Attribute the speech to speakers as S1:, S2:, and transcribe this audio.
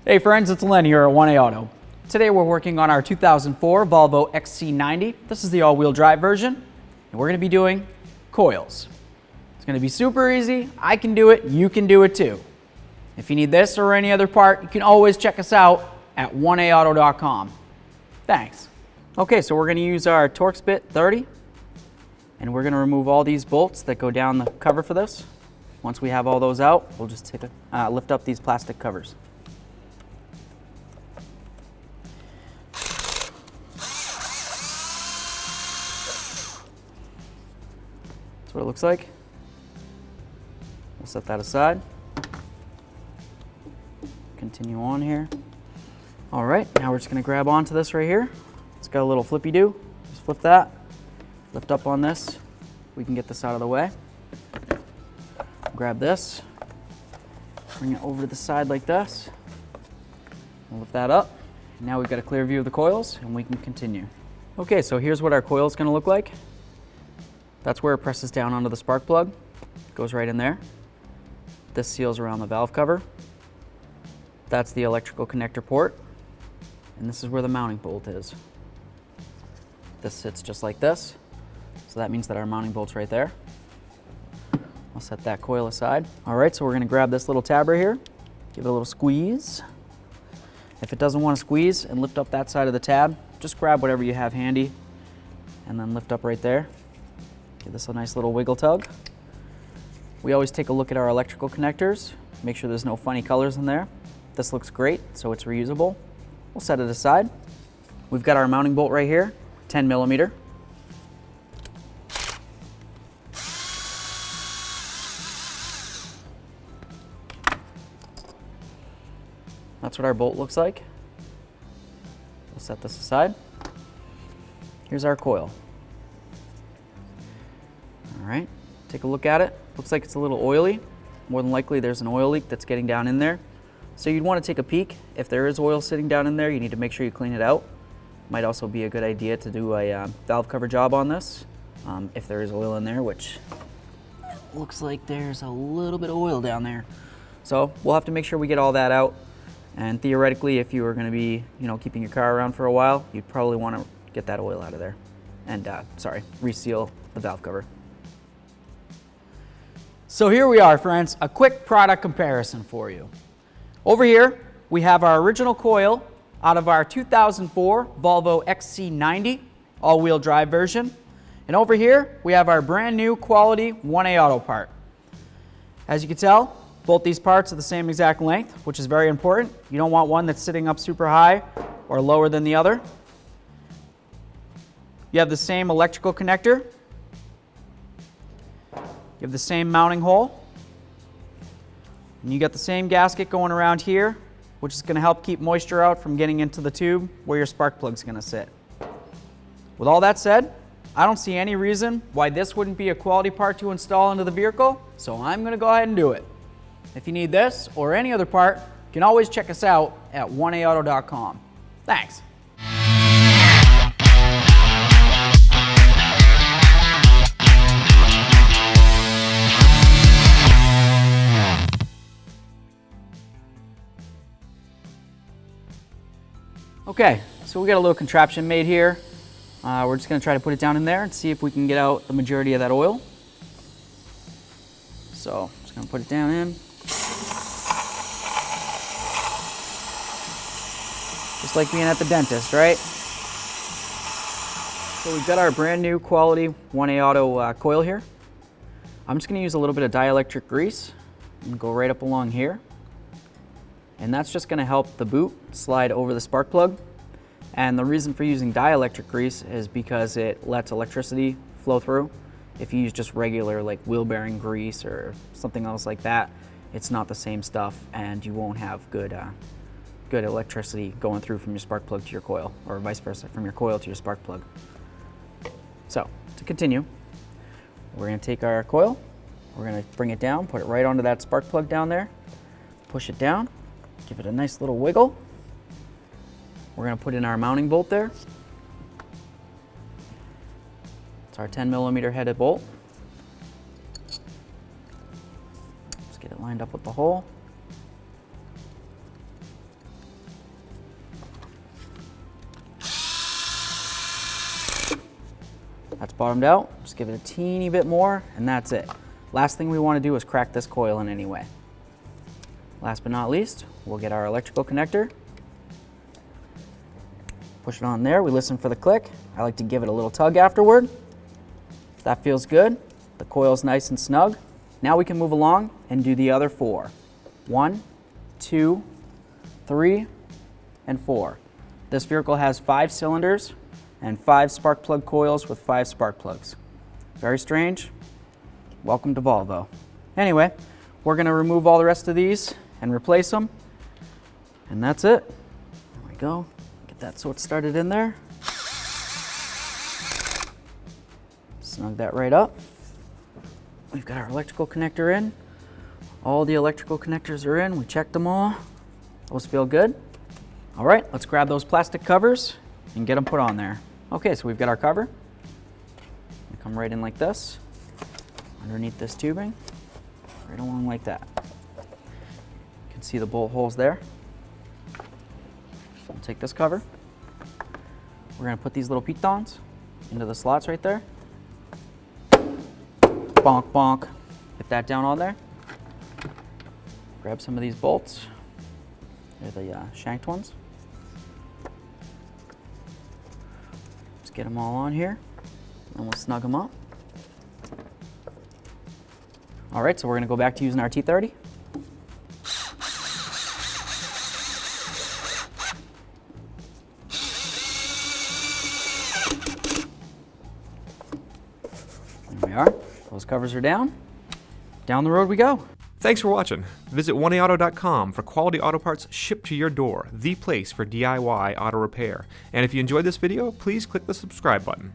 S1: Hey friends, it's Len here at 1A Auto. Today we're working on our 2004 Volvo XC90. This is the all-wheel drive version, and we're going to be doing coils. It's going to be super easy. I can do it, you can do it too. If you need this or any other part, you can always check us out at 1aauto.com. Thanks. Okay, so we're going to use our Torx bit 30, and we're going to remove all these bolts that go down the cover for this. Once we have all those out, we'll just take lift up these plastic covers. That's what it looks like. We'll set that aside. Continue on here. All right, now we're just gonna grab onto this right here. It's got a little flippy-do. Just flip that, lift up on this. We can get this out of the way. Grab this, bring it over to the side like this. We'll lift that up. Now we've got a clear view of the coils and we can continue. Okay, so here's what our coil is gonna look like. That's where it presses down onto the spark plug. It goes right in there. This seals around the valve cover. That's the electrical connector port. And this is where the mounting bolt is. This sits just like this. So that means that our mounting bolt's right there. I'll set that coil aside. All right, so we're gonna grab this little tab right here, give it a little squeeze. If it doesn't want to squeeze and lift up that side of the tab, just grab whatever you have handy and then lift up right there. Give this a nice little wiggle tug. We always take a look at our electrical connectors, make sure there's no funny colors in there. This looks great, so it's reusable. We'll set it aside. We've got our mounting bolt right here, 10 millimeter. That's what our bolt looks like. We'll set this aside. Here's our coil. All right, take a look at it. Looks like it's a little oily. More than likely there's an oil leak that's getting down in there. So you'd want to take a peek. If there is oil sitting down in there, you need to make sure you clean it out. Might also be a good idea to do a valve cover job on this. If there is oil in there, which looks like there's a little bit of oil down there. So we'll have to make sure we get all that out. And theoretically, if you were going to be, keeping your car around for a while, you'd probably want to get that oil out of there. And, reseal the valve cover. So here we are, friends, a quick product comparison for you. Over here, we have our original coil out of our 2004 Volvo XC90 all-wheel drive version. And over here, we have our brand new quality 1A Auto part. As you can tell, both these parts are the same exact length, which is very important. You don't want one that's sitting up super high or lower than the other. You have the same electrical connector. You have the same mounting hole. And you got the same gasket going around here, which is going to help keep moisture out from getting into the tube where your spark plug is going to sit. With all that said, I don't see any reason why this wouldn't be a quality part to install into the vehicle, so I'm going to go ahead and do it. If you need this or any other part, you can always check us out at 1aauto.com. Thanks. Okay, so we got a little contraption made here. We're just going to try to put it down in there and see if we can get out the majority of that oil. So, just going to put it down in. Just like being at the dentist, right? So we've got our brand new quality 1A Auto coil here. I'm just going to use a little bit of dielectric grease and go right up along here. And that's just going to help the boot slide over the spark plug. And the reason for using dielectric grease is because it lets electricity flow through. If you use just regular like wheel bearing grease or something else like that, it's not the same stuff and you won't have good electricity going through from your spark plug to your coil, or vice versa, from your coil to your spark plug. So, to continue, we're going to take our coil, we're going to bring it down, put it right onto that spark plug down there, push it down, give it a nice little wiggle. We're going to put in our mounting bolt there. It's our 10 millimeter headed bolt. Just get it lined up with the hole. That's bottomed out. Just give it a teeny bit more, and that's it. Last thing we want to do is crack this coil in any way. Last but not least, we'll get our electrical connector. Push it on there. We listen for the click. I like to give it a little tug afterward. If that feels good, the coil's nice and snug. Now we can move along and do the other 4. 1, 2, 3, and 4. This vehicle has 5 cylinders and 5 spark plug coils with 5 spark plugs. Very strange. Welcome to Volvo. Anyway, we're going to remove all the rest of these and replace them. And that's it. There we go. Get that so it started in there. Snug that right up. We've got our electrical connector in. All the electrical connectors are in. We checked them all. Those feel good. All right, let's grab those plastic covers and get them put on there. Okay, so we've got our cover. We come right in like this, underneath this tubing, right along like that. You can see the bolt holes there. We'll take this cover. We're gonna put these little pitons into the slots right there. Bonk, bonk. Get that down on there. Grab some of these bolts. They're the shanked ones. Just get them all on here, and we'll snug them up. All right, so we're gonna go back to using our T30. There we are. Those covers are down. Down the road we go.
S2: Thanks for watching. Visit 1aauto.com for quality auto parts shipped to your door, the place for DIY auto repair. And if you enjoyed this video, please click the subscribe button.